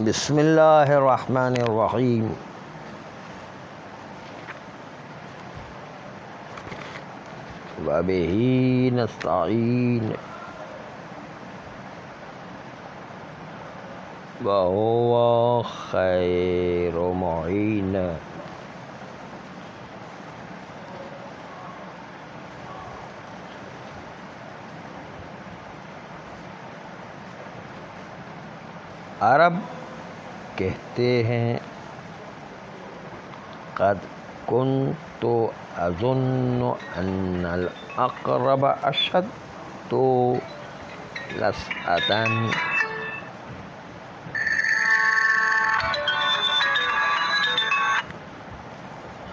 بسم اللہ الرحمن الرحیم. وبہ نستعین وہو خیر معین. عرب کہتے ہیں قد کنت اظن ان الاقرب اشد لسعة.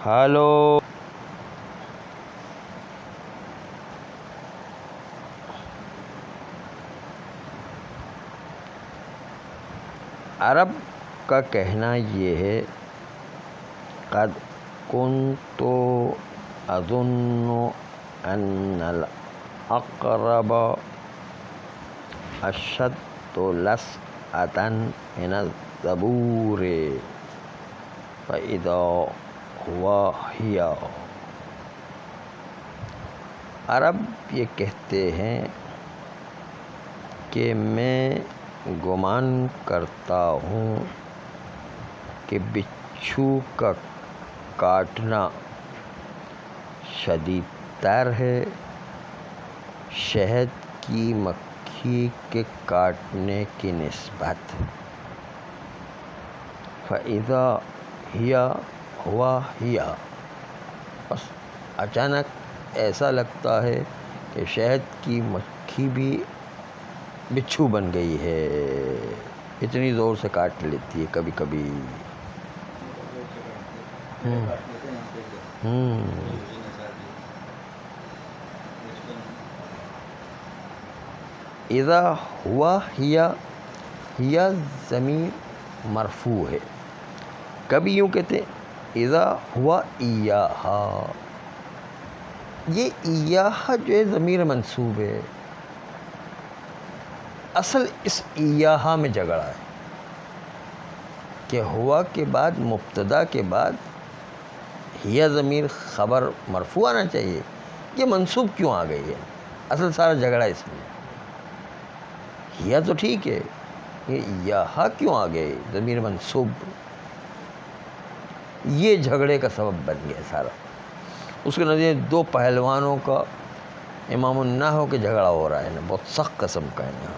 ہلو، عرب کا کہنا یہ ہے قد کنت اظن ان الاقرب اشد لسعة من الزبور فاذا هو هي. عرب یہ کہتے ہیں کہ میں گمان کرتا ہوں کہ بچھو کا کاٹنا شدید تر ہے شہد کی مکھی کے کاٹنے کی نسبت. فَإِذَا هِيَ هُوَ هِيَ. بس اچانک ایسا لگتا ہے کہ شہد کی مکھی بھی بچھو بن گئی ہے، اتنی زور سے کاٹ لیتی ہے کبھی کبھی. اذا ہوا ہیا ضمیر مرفوع ہے. کبھی یوں کہتے ہیں اذا ہوا ایہا. یہ ایہا جو ہے ضمیر منصوب ہے. اصل اس ایہا میں جھگڑا ہے کہ ہوا کے بعد مبتدا کے بعد ہیا ضمیر خبر مرفوع آنا چاہیے، یہ منصوب کیوں آ گئی ہے؟ اصل سارا جھگڑا اس میں. ہیا تو ٹھیک ہے، یہ ایہا کیوں آ گئے ضمیر منصوب؟ یہ جھگڑے کا سبب بن گیا سارا. اس کے نتیجے دو پہلوانوں کا امام النحو کے جھگڑا ہو رہا ہے نا، بہت سخت قسم کا ہے نا.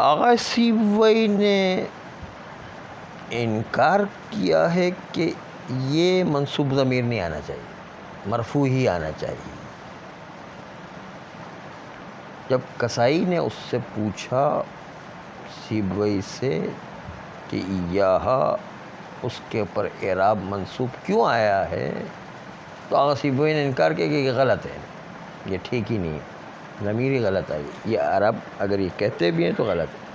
آغا سیبوئی نے انکار کیا ہے کہ یہ منصوب ضمیر نہیں آنا چاہیے، مرفوع ہی آنا چاہیے. جب کسائی نے اس سے پوچھا سیبوئی سے کہ ایہا اس کے اوپر اعراب منصوب کیوں آیا ہے، تو آغا سیبوئی نے انکار کیا کہ یہ غلط ہے، یہ ٹھیک ہی نہیں ہے، ضمیر ہی غلط آئی. یہ عرب اگر یہ کہتے بھی ہیں تو غلط ہے.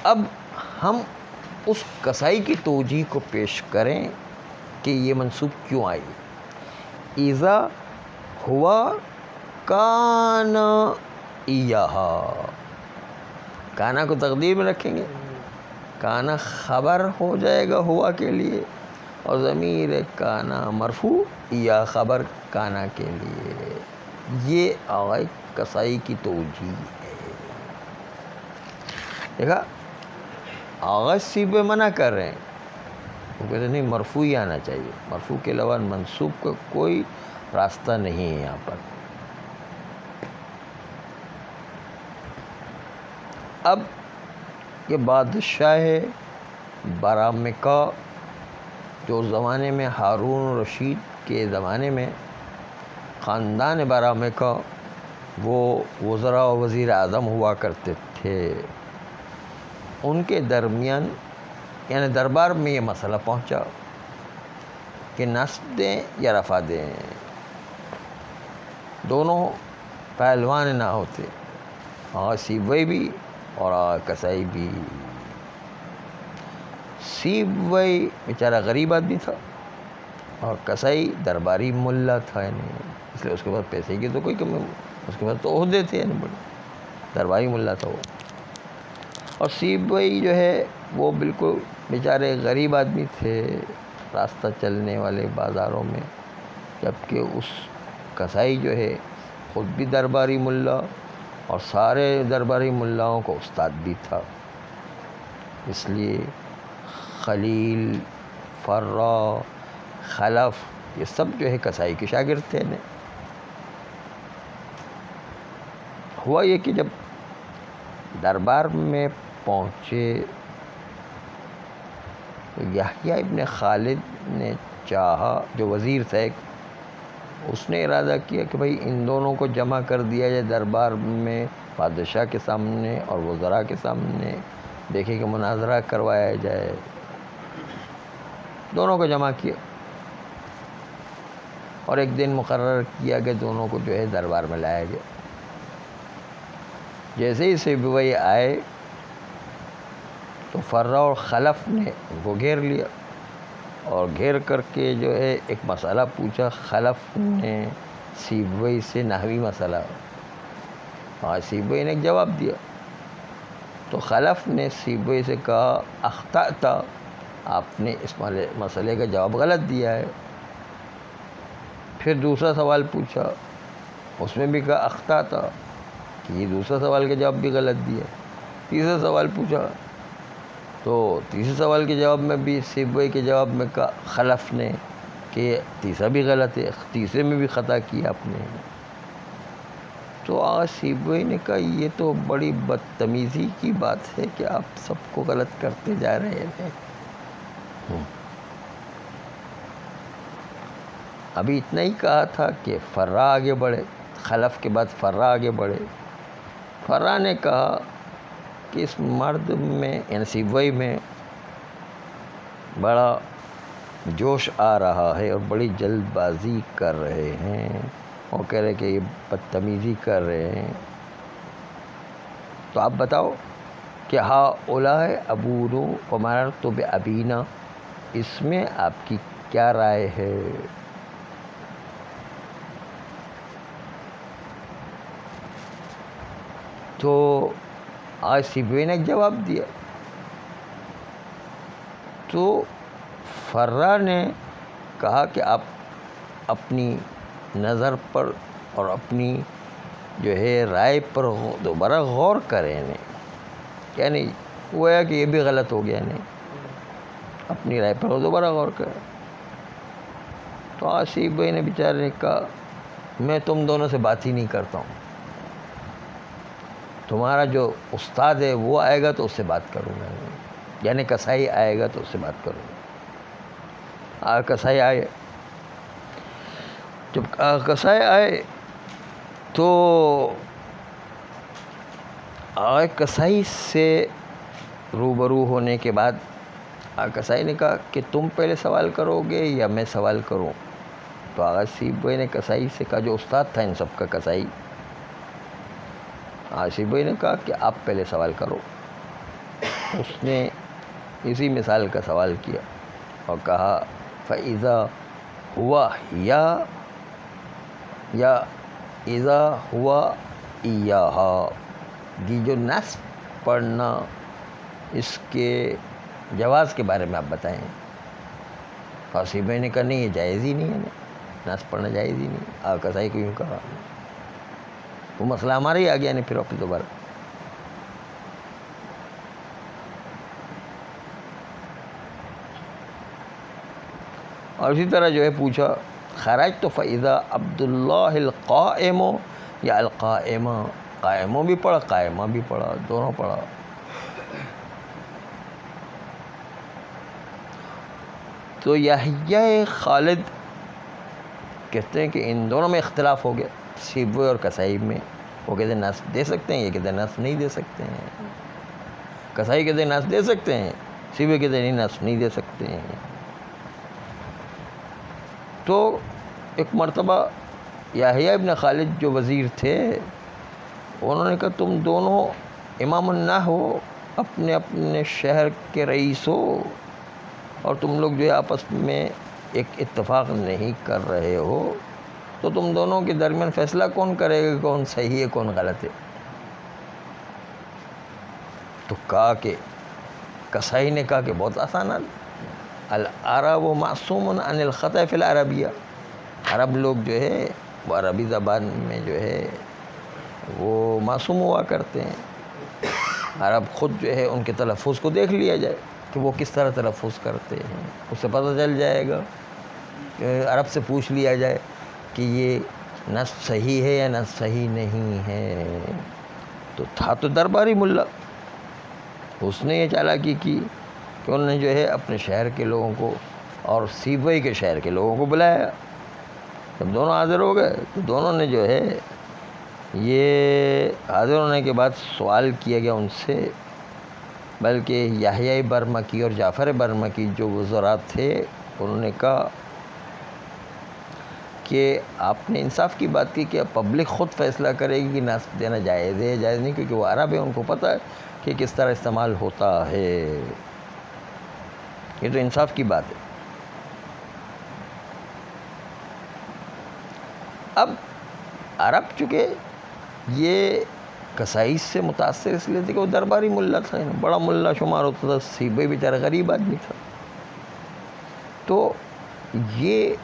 اب ہم اس کسائی کی توجیہ کو پیش کریں کہ یہ منصوب کیوں آئی. اذا ہوا کان ایہا، کانا کو تقدیر میں رکھیں گے، کانا خبر ہو جائے گا ہوا کے لیے، اور ضمیر کانا مرفوع یا خبر کانا کے لیے. یہ آغا کسائی کی توجیہ ہے. دیکھا، آغا سیبوئی منع کر رہے ہیں، وہ کہتے ہیں نہیں مرفوع ہی آنا چاہیے، مرفوع کے علاوہ منصوب کا کوئی راستہ نہیں ہے یہاں پر. اب یہ بادشاہ برامکہ جو زمانے میں ہارون رشید کے زمانے میں خاندان برامکہ وہ وزراء و وزیر اعظم ہوا کرتے تھے، ان کے درمیان یعنی دربار میں یہ مسئلہ پہنچا کہ نصب دیں یا رفع دیں. دونوں پہلوان نہ ہوتے، آغا سیبوئی بھی اور آغا کسائی بھی. سیبوئی بیچارہ غریب آدمی تھا، اور کسائی درباری ملا تھا، یعنی اس لیے اس کے پاس پیسے کی تو کوئی کمی، اس کے پاس تو عہدے تھے، یعنی بڑے درباری ملا تھا وہ. اور سیبوئی جو ہے وہ بالکل بیچارے غریب آدمی تھے، راستہ چلنے والے بازاروں میں، جبکہ اس کسائی جو ہے خود بھی درباری ملا اور سارے درباری ملاؤں کو استاد بھی تھا. اس لیے خلیل، فرا، خلف یہ سب جو ہے کسائی کے شاگرد تھے. ہوا یہ کہ جب دربار میں پہنچے تو یحییٰ ابن خالد نے چاہا، جو وزیر تھا ایک، اس نے ارادہ کیا کہ بھئی ان دونوں کو جمع کر دیا جائے دربار میں، بادشاہ کے سامنے اور وزراء کے سامنے، دیکھے کہ مناظرہ کروایا جائے. دونوں کو جمع کیا اور ایک دن مقرر کیا کہ دونوں کو جو ہے دربار میں لایا گیا. جیسے ہی سیبوئی آئے تو فرا اور خلف نے ان کو گھیر لیا اور گھیر کر کے جو ہے ایک مسئلہ پوچھا. خلف نے سیبوئی سے نحوی مسئلہ، اور سیبوئی نے ایک جواب دیا. تو خلف نے سیبوئی سے کہا اخطأت، آپ نے اس مسئلے کا جواب غلط دیا ہے. پھر دوسرا سوال پوچھا، اس میں بھی کہا اخطأت، کہ یہ دوسرا سوال کا جواب بھی غلط دیا. تیسرا سوال پوچھا تو تیسرے سوال کے جواب میں بھی سیبوئی کے جواب میں کہا خلف نے کہ تیسرا بھی غلط ہے، تیسرے میں بھی خطا کیا آپ نے. تو آج سیبوئی نے کہا یہ تو بڑی بدتمیزی کی بات ہے کہ آپ سب کو غلط کرتے جا رہے ہیں. ابھی اتنا ہی کہا تھا کہ فرا آگے بڑھے، خلف کے بعد فرا آگے بڑھے. فرا نے کہا کہ اس مرد میں یعنی سیبوئی میں بڑا جوش آ رہا ہے اور بڑی جلد بازی کر رہے ہیں، اور کہہ رہے کہ یہ بدتمیزی کر رہے ہیں. تو آپ بتاؤ کہ ہؤلاء ابونا ومررت بابینا، اس میں آپ کی کیا رائے ہے؟ تو آج سیبوئی نے ایک جواب دیا. تو فرا نے کہا کہ آپ اپنی نظر پر اور اپنی جو ہے رائے پر دوبارہ غور کریں. یعنی وہ ہے کہ یہ بھی غلط ہو گیا، نہیں اپنی رائے پر دوبارہ غور کریں. تو آج سیبوئی نے بیچارے نے کہا میں تم دونوں سے بات ہی نہیں کرتا ہوں، تمہارا جو استاد ہے وہ آئے گا تو اس سے بات کروں گا، یعنی کسائی آئے گا تو اس سے بات کروں گا. کسائی آئے، جب کسائی آئے تو کسائی سے روبرو ہونے کے بعد کسائی نے کہا کہ تم پہلے سوال کرو گے یا میں سوال کروں؟ تو آغاز سیبوئی نے کسائی سے کہا، جو استاد تھا ان سب کا کسائی، سیبوئی نے کہا کہ آپ پہلے سوال کرو. اس نے اسی مثال کا سوال کیا اور کہا فَإِذَا ہوا یا اذا ہوا ایہا، یہ جو نصب پڑھنا اس کے جواز کے بارے میں آپ بتائیں. سیبوئی نے کہا نہیں یہ جائز ہی نہیں ہے، نصب پڑھنا جائز ہی نہیں. کسائی کو یوں کہا، وہ مسئلہ ہمارا ہی آ گیا نہیں پھر واپس دوبارہ. اور اسی طرح جو ہے پوچھا خرجت فإذا عبد اللہ القائم یا القائمہ، قائموں بھی پڑھا قائمہ بھی پڑھا، دونوں پڑھا. تو یحییٰ خالد کہتے ہیں کہ ان دونوں میں اختلاف ہو گیا، سیبوئی اور کسائی میں. وہ کہتے ہیں نصب دے سکتے ہیں، یہ کہتے ہیں نصب نہیں دے سکتے ہیں. کسائی کہتے ہیں نصب دے سکتے ہیں، سیبوئی کہتے ہیں نہیں نصب نہیں دے سکتے ہیں. تو ایک مرتبہ یحییٰ ابن خالد جو وزیر تھے انہوں نے کہا تم دونوں امام النحو ہو، اپنے اپنے شہر کے رئیس ہو، اور تم لوگ جو ہے آپس میں ایک اتفاق نہیں کر رہے ہو تو تم دونوں کے درمیان فیصلہ کون کرے گا کون صحیح ہے کون غلط ہے؟ تو کہا کہ کسائی نے کہا کہ بہت آسان ہے، العرب معصوم عن الخطأ فی العربیہ، عرب لوگ جو ہے وہ عربی زبان میں جو ہے وہ معصوم ہوا کرتے ہیں، عرب خود جو ہے ان کے تلفظ کو دیکھ لیا جائے کہ وہ کس طرح تلفظ کرتے ہیں، اس سے پتہ چل جائے گا، کہ عرب سے پوچھ لیا جائے کہ یہ نصب صحیح ہے یا نصب صحیح نہیں ہے۔ تو تھا تو درباری ملا، اس نے یہ چالاکی کی کہ انہوں نے جو ہے اپنے شہر کے لوگوں کو اور سیبوئی کے شہر کے لوگوں کو بلایا۔ جب دونوں حاضر ہو گئے تو دونوں نے جو ہے یہ حاضر ہونے کے بعد سوال کیا گیا ان سے، بلکہ یحییٰ برمکی اور جعفر برمکی جو وزراء تھے انہوں نے کہا کہ آپ نے انصاف کی بات کی کہ پبلک خود فیصلہ کرے گی کہ نصب دینا جائز ہے جائز نہیں، کیونکہ وہ عرب ہے، ان کو پتہ ہے کہ کس طرح استعمال ہوتا ہے، یہ تو انصاف کی بات ہے۔ اب عرب چونکہ یہ کسائی سے متاثر اس لیے تھے کہ وہ درباری ملا تھا، بڑا ملا شمار ہوتا تھا، سیبوئی بیچارہ غریب آدمی تھا، تو یہ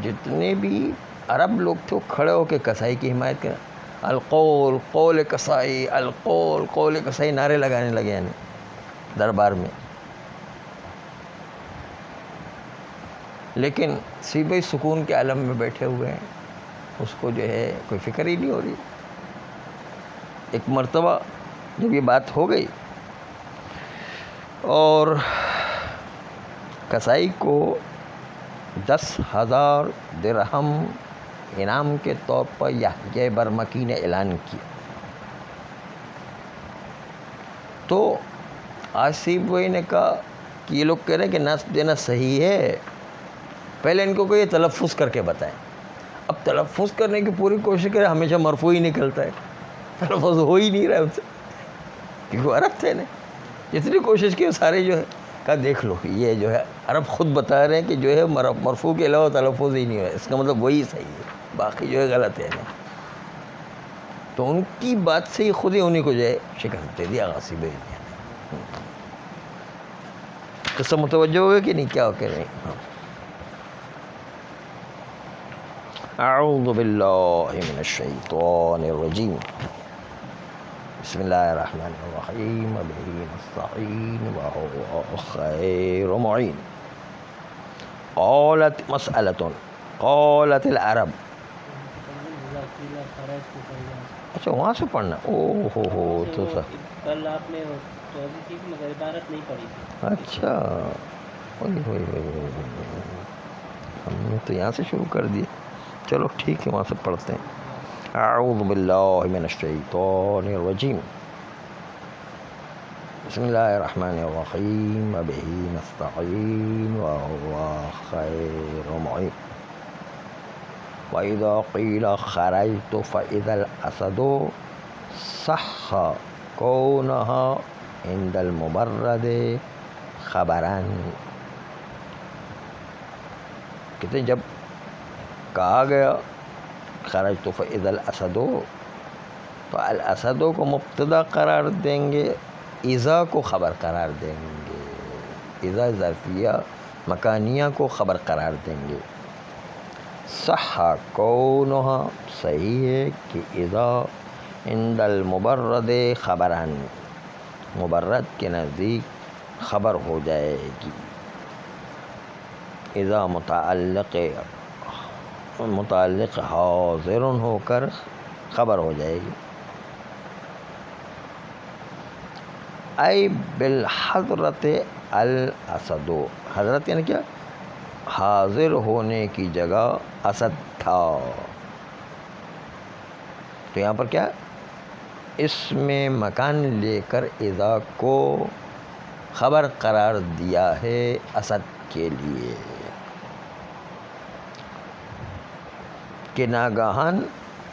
جتنے بھی عرب لوگ تھے وہ کھڑے ہو کے کسائی کی حمایت کریں، القول قول کسائی، القول قول کسائی نعرے لگانے لگے یعنی دربار میں۔ لیکن سیبوئی سکون کے عالم میں بیٹھے ہوئے ہیں، اس کو جو ہے کوئی فکر ہی نہیں ہو رہی۔ ایک مرتبہ جب یہ بات ہو گئی اور کسائی کو 10,000 درہم انعام کے طور پر یحییٰ برمکی نے اعلان کیا، تو سیبوئی نے کہا کہ یہ لوگ کہہ رہے ہیں کہ نصب دینا صحیح ہے، پہلے ان کو یہ تلفظ کر کے بتائیں۔ اب تلفظ کرنے کی پوری کوشش کرے، ہمیشہ مرفوع ہی نکلتا ہے، تلفظ ہو ہی نہیں رہا ہے ان سے، کیونکہ وہ عرب تھے نا، جتنی کوشش کی سارے جو ہے کہا دیکھ لو یہ جو ہے عرب خود بتا رہے ہیں کہ جو ہے مرفوع کے علاوہ تلفظ ہی نہیں ہوا، اس کا مطلب وہی صحیح ہے، باقی جو ہے غلط ہے نا۔ تو ان کی بات سے ہی خود ہی انہیں کو جو ہے شکست دے دیا سیبوئی نے۔ قصہ متوجہ ہوگا کہ نہیں، کیا کہہ رہے ہیں؟ اعوذ باللہ من الشیطان الرجیم، بسم اللہ الرحمن الرحیم، وبہ نستعین وہو خیر معین۔ قالت مسئلۃ، قالت العرب، اچھا وہاں سے پڑھنا، او ہو تو کل آپ نے توضیح کی مگر عبارت نہیں پڑھی تھی۔ اچھا ہم نے تو یہاں سے شروع کر دیا، چلو ٹھیک ہے وہاں سے پڑھتے ہیں۔ اعوذ باللہ من الشیطان الرجیم، بسم اللہ الرحمن الرحیم، وبہ نستعین وہو خیر معین۔ وَإِذَا قِيلَ خَرَجْتُ فَإِذَا الْأَسَدُ صَحَّ كَوْنَهَا عِنْدَ الْمُبَرَّدِ خَبَرًا، کہتے ہیں جب کہا گیا خرجت فإذا الاسد، تو الاسد کو مبتدا قرار دیں گے، اذا کو خبر قرار دیں گے، اذا ظرفیہ مکانیہ کو خبر قرار دیں گے۔ صح کونہا، صحیح ہے کہ اذا عند المبرد خبران، مبرد کے نزدیک خبر ہو جائے گی، اذا متعلق حاضر ہو کر خبر ہو جائے گی۔ ای بالحضرت الاسد، حضرت یعنی کیا، حاضر ہونے کی جگہ اسد تھا، تو یہاں پر کیا اس میں مکان لے کر اذا کو خبر قرار دیا ہے اسد کے لیے، کہ ناگہان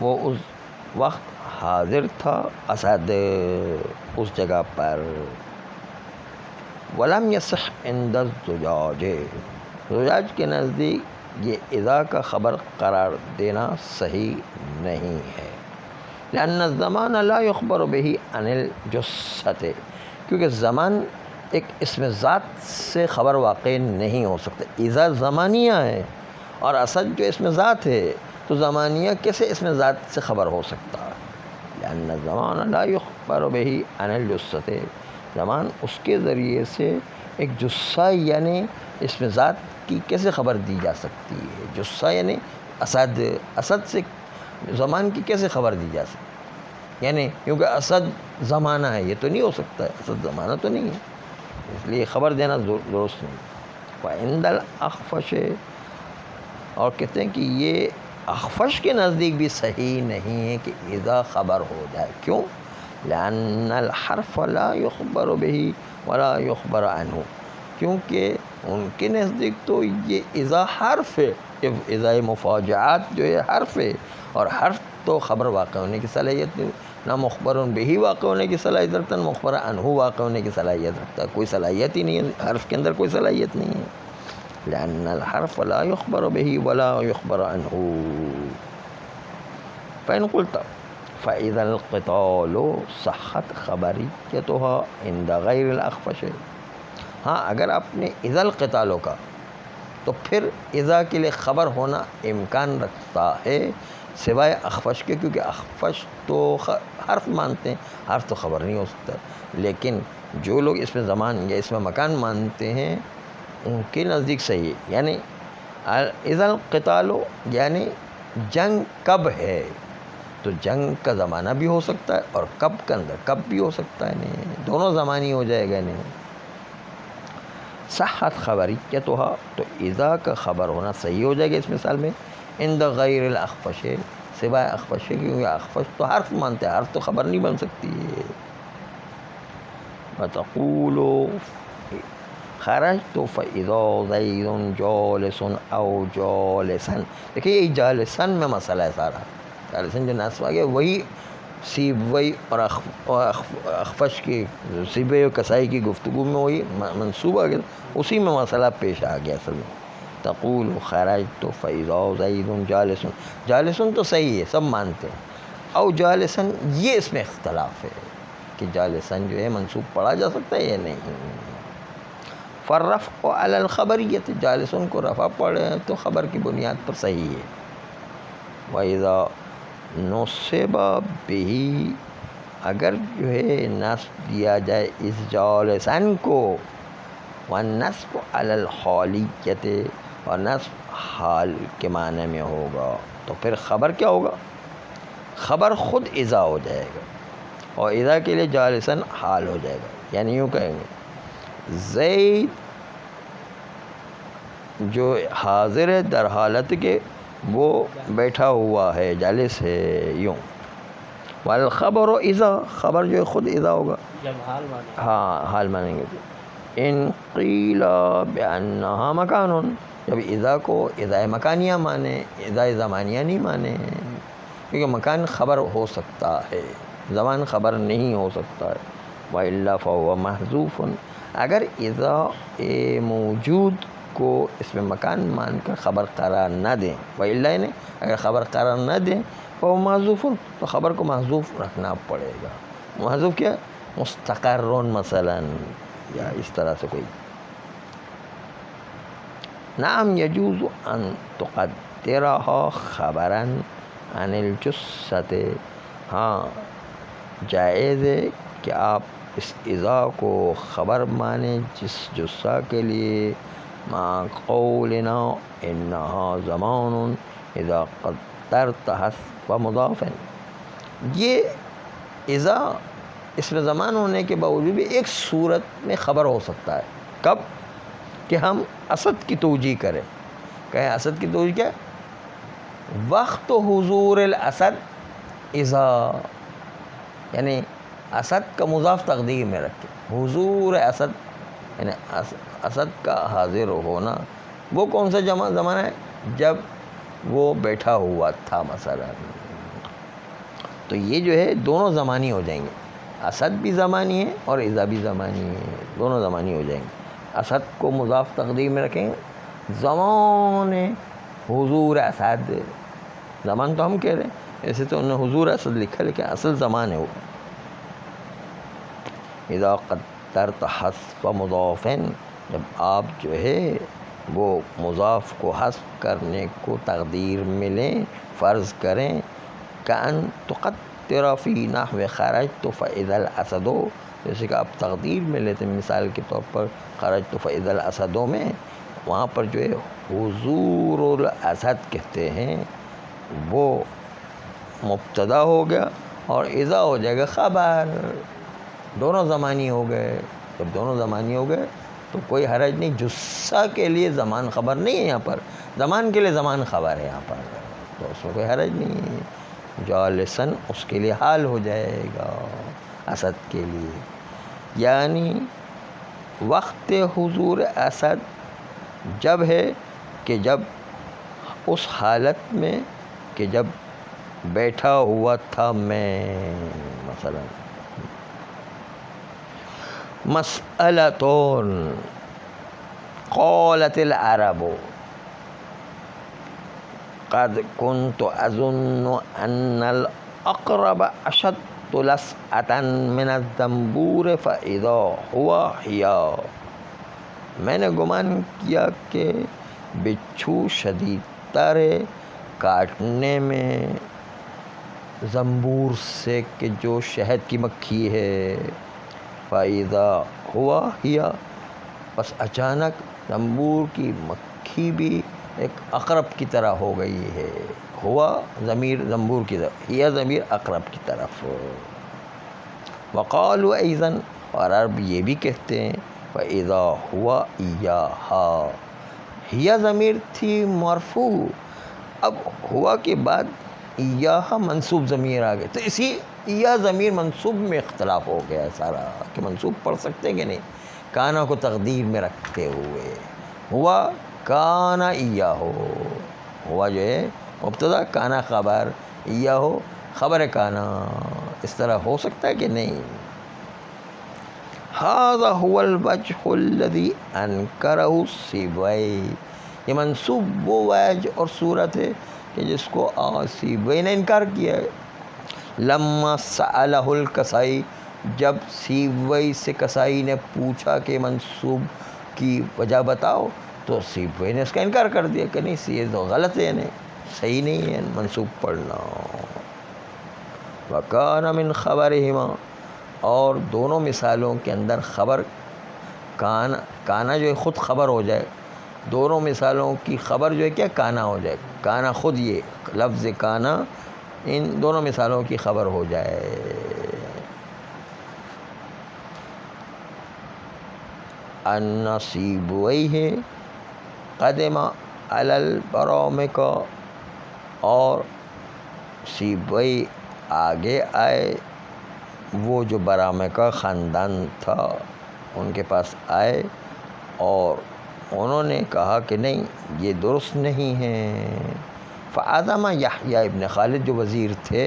وہ اس وقت حاضر تھا اسد اس جگہ پر۔ ولم یصح عند الزجاج، زجاج کے نزدیک یہ اذا کا خبر قرار دینا صحیح نہیں ہے، لأن الزمان لا يخبر به عن الجثة، کیونکہ زمان ایک اسم ذات سے خبر واقع نہیں ہو سکتا۔ اذا زمانیہ ہے اور اسد جو اسم ذات ہے، تو زمانیہ کیسے اسم ذات سے خبر ہو سکتا ہے؟ لأن الزمان لا يخبر به عن الجثة، زمان اس کے ذریعے سے ایک جثہ یعنی اسم ذات کی کیسے خبر دی جا سکتی ہے؟ جثہ یعنی اسد سے زمان کی کیسے خبر دی جا سکتی؟ یعنی کیونکہ اسد زمانہ ہے، یہ تو نہیں ہو سکتا ہے، اسد زمانہ تو نہیں ہے، اس لیے خبر دینا درست نہیں۔ وعند الاخفش، اور کہتے ہیں کہ یہ اخفش کے نزدیک بھی صحیح نہیں ہے کہ اذا خبر ہو جائے۔ کیوں؟ لأن الحرف لا يخبر به ولا يخبر عنه، کیونکہ ان کے نزدیک تو یہ اذا حرف ہے، اذا مفاجعات جو ہے حرف ہے، اور حرف تو خبر واقع ہونے کی صلاحیت نہیں، نہ مخبر به واقع ہونے کی صلاحیت رکھتا، نہ مخبر عنہ واقع ہونے کی صلاحیت رکھتا، کوئی صلاحیت ہی نہیں ہے، حرف کے اندر کوئی صلاحیت نہیں ہے۔ لأن الحرف لا يخبر به ولا يخبر عنه۔ فإن قلت فإذا القتال صحت خبریتها عند غیر الاخفش، ہاں اگر آپ نے اذا القتال کا تو پھر اذا کے لیے خبر ہونا امکان رکھتا ہے سوائے اخفش کے، کیونکہ اخفش تو حرف مانتے ہیں، حرف تو خبر نہیں ہو سکتا، لیکن جو لوگ اس میں زمان یا اس میں مکان مانتے ہیں ان کے نزدیک صحیح ہے۔ یعنی اذا القتال یعنی جنگ کب ہے، تو جنگ کا زمانہ بھی ہو سکتا ہے اور کب کے اندر کب بھی ہو سکتا ہے، نہیں دونوں زمانی ہو جائے گا۔ نہیں صحت خبریتها، تو اذا کا خبر ہونا صحیح ہو جائے گا اس مثال میں، عند غیر الاخفش، سوائے اخفش، کیونکہ اخفش تو حرف مانتے ہیں، حرف تو خبر نہیں بن سکتی ہے۔ وتقول خرجت فاذا زید جالس او جالسا، دیکھیے یہ جالسا میں مسئلہ ہے سارا، جالسا جو نصب آ گیا وہی سیبوئی اور اخفش کی سیبوئی اور کسائی کی گفتگو میں وہی منصوب آ گیا، اسی میں مسئلہ پیش آ گیا اصل میں۔ تقول خرجت فاذا زید جالس، جالس تو صحیح ہے، سب مانتے ہیں، او جالسا یہ اس میں اختلاف ہے کہ جالسا جو ہے منصوب پڑھا جا سکتا ہے یا نہیں۔ فالرفع علی الخبریت، جالسن کو رفع پڑھے تو خبر کی بنیاد پر صحیح ہے۔ وَإِذَا نُصِبَ بِهِ، اگر جو ہے نصب دیا جائے اس جالسن کو، والنصب علی الحالیت، اور نصب حال کے معنی میں ہوگا، تو پھر خبر کیا ہوگا؟ خبر خود اذا ہو جائے گا، اور اذا کے لیے جالسن حال ہو جائے گا، یعنی یوں کہیں گے زید جو حاضر ہے در حالت کے وہ بیٹھا ہوا ہے، جالس ہے، یوں۔ والخبر اذا، خبر جو ہے خود اذا ہوگا جب حال مانے، ہاں حال مانیں گے۔ ان قیل بانہا مکان، جب اذا کو اذا مکانیہ مانے، اذا زمانیہ نہیں مانے، کیونکہ مکان خبر ہو سکتا ہے، زمان خبر نہیں ہو سکتا ہے۔ وَإِلَّا فَهُوَ مَحْذُوفٌ، اگر اذا موجود کو اس میں مکان مان کر خبر قرار نہ دیں، وَإِلَّا یعنی اگر خبر قرار نہ دیں فَهُوَ مَحْذُوفٌ، تو خبر کو محذوف رکھنا پڑے گا۔ محذوف کیا؟ مستقرٌ مثلا، یا اس طرح سے کوئی۔ نعم یجوز ان تقدرها خبرا عن الجثة، ہاں جائز ہے کہ آپ اس اذا کو خبر مانیں جس جثہ کے لیے، مع قولنا انہا زمان اذا قدرت حذف مضاف، یہ اذا اس میں زمان ہونے کے باوجود بھی ایک صورت میں خبر ہو سکتا ہے، کب؟ کہ ہم اسد کی توجیہ کریں، کہیں اسد کی توجیہ کیا؟ وقت حضور الاسد اذا، یعنی اسد کا مضاف تقدیر میں رکھے، حضور اسد یعنی اسد کا حاضر ہونا، وہ کون سا زمانہ ہے؟ جب وہ بیٹھا ہوا تھا مثلا، تو یہ جو ہے دونوں زمانی ہو جائیں گے، اسد بھی زمانی ہے اور اذا بھی زمانی ہے، دونوں زمانی ہو جائیں گے۔ اسد کو مضاف تقدیر میں رکھیں گے زمان حضور اسد، زمان تو ہم کہہ رہے ہیں، ایسے تو انہوں نے حضور اسد لکھا لیکن اصل زمان ہے وہ. اذا قدرت حذف مضاف، جب آپ جو ہے وہ مضاف کو حذف کرنے کو تقدیر میں لیں، فرض کریں، کأن تقدر فی نحو خرجت فاذا الاسد، جیسے کہ آپ تقدیر میں لیتے ہیں مثال کے طور پر خرجت فاذا الاسد میں، وہاں پر جو ہے حضور الاسد کہتے ہیں، وہ مبتدا ہو گیا اور اذا ہو جائے گا خبر، دونوں زمانی ہو گئے. جب دونوں زمانی ہو گئے تو کوئی حرج نہیں. جسہ کے لیے زمان خبر نہیں ہے یہاں پر، زمان کے لیے زمان خبر ہے یہاں پر، تو اس میں کوئی حرج نہیں ہے. جالسن اس کے لیے حال ہو جائے گا اسد کے لیے، یعنی وقت حضور اسد جب ہے کہ جب اس حالت میں کہ جب بیٹھا ہوا تھا میں. مثلا مسئلتون قالت العرب قد كنت اظن ان الاقرب اشد لسعة من الزنبور فاذا هو حیا، میں نے گمان کیا کہ بچھو شدید تر کاٹنے میں زنبور سے کہ جو شہد کی مکھی ہے. فَإِذَا ہوا ہیا، بس اچانک زنبور کی مکھی بھی ایک عقرب کی طرح ہو گئی ہے. ہوا ضمیر زنبور کی طرف، ہیا ضمیر عقرب کی طرف. وقالوا ایضاً، اور عرب یہ بھی کہتے ہیں فَإِذَا ہوا ایاہا، ہیا ضمیر تھی مرفوع، اب ہوا کے بعد ایاہا منصوب ضمیر آ گئے، تو اسی یا ضمیر منصوب میں اختلاف ہو گیا سارا کہ منصوب پڑھ سکتے کہ نہیں، کانا کو تقدیر میں رکھتے ہوئے. ہوا کانا ایاہو، ہوا جو ہے مبتدا، کانا خبر، ایاہو خبر کانا، اس طرح ہو سکتا ہے کہ نہیں. ھذا ھو الوجہ الذی انکرہ سیبویہ، یہ منصوب وہ وجہ اور صورت ہے کہ جس کو سیبویہ نے انکار کیا ہے. لما سألہ الکسائی، جب سیبویہ سے کسائی نے پوچھا کہ منصوب کی وجہ بتاؤ، تو سیبویہ نے اس کا انکار کر دیا کہ نہیں یہ تو غلط ہے، نہیں صحیح نہیں ہے منصوب پڑھنا. وَكَانَ مِنْ خَبَرِهِمَا، اور دونوں مثالوں کے اندر خبر کانا جو ہے خود خبر ہو جائے، دونوں مثالوں کی خبر جو ہے کیا کانا ہو جائے، کانا خود یہ لفظ کانا ان دونوں مثالوں کی خبر ہو جائے. ان سیبویہ قدم علی البرامکہ، اور سیبویہ آگے آئے، وہ جو برامکہ خاندان تھا ان کے پاس آئے اور انہوں نے کہا کہ نہیں یہ درست نہیں ہے. فعزم یحییٰ ابن خالد جو وزیر تھے،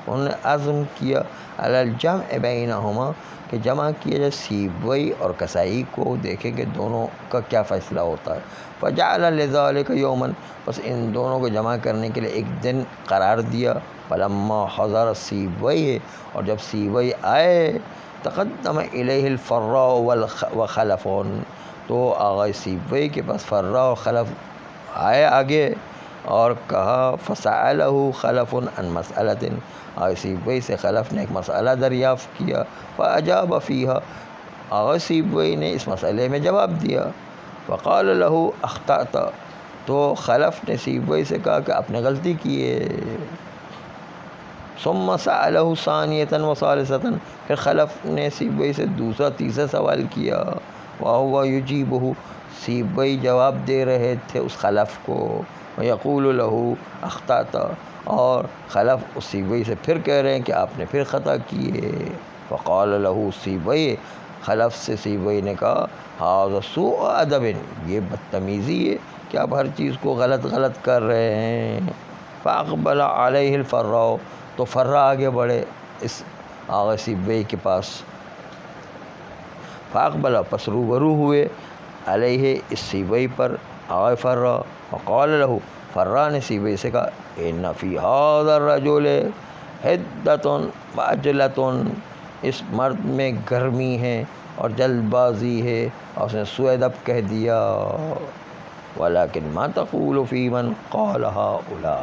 انہوں نے عزم کیا علی الجمع بینہما، کہ جمع کیا جائے سیبویہ اور کسائی کو، دیکھیں کہ دونوں کا کیا فیصلہ ہوتا ہے. فجعل لذلک یوما، بس ان دونوں کو جمع کرنے کے لیے ایک دن قرار دیا. فلما حضر سیبویہ، اور جب سیبویہ آئے، تقدم الیہ الفراء وخلف، تو آغا سیبویہ کے پاس فراء اور خلف آئے آگے اور کہا فسألہ خلف عن مسئلۃ، آغا سیبویہ سے خلف نے ایک مسئلہ دریافت کیا. فاجاب فیہا، آغا سیبویہ نے اس مسئلے میں جواب دیا. فقال لہ اخطأت، تو خلف نے سیبویہ سے کہا کہ آپ نے غلطی کی ہے. ثم سألہ ثانیۃ وثالثۃ، پھر خلف نے سیبویہ سے دوسرا تیسرا سوال کیا. وہو یجیبہ، سیبویہ جواب دے رہے تھے اس خلف کو. ویقول لہ اخطأت، اور خلف اس سیبویہ سے پھر کہہ رہے ہیں کہ آپ نے پھر خطا کی ہے. فقال لہ سیبویہ، خلف سے سیبویہ نے کہا ھذا سوء ادب، یہ بدتمیزی ہے کہ آپ ہر چیز کو غلط غلط کر رہے ہیں. فاقبل علیہ الفراء، تو فرا آگے بڑھے اس آغا سیبویہ کے پاس. فاقبل، پس روبرو ہوئے، علیہ اس سیبویہ پر، آئے فرا وقال له، فرا نے سیبے سے کہا ان فی هذا الرجل حدۃ وعجلۃ، اس مرد میں گرمی ہے اور جلد بازی ہے، اور اس نے سوء ادب کہہ دیا. ولیکن ما تقول فی من قال هؤلاء،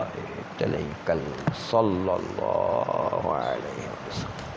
چلیں کل صلی اللہ علیہ وسلم.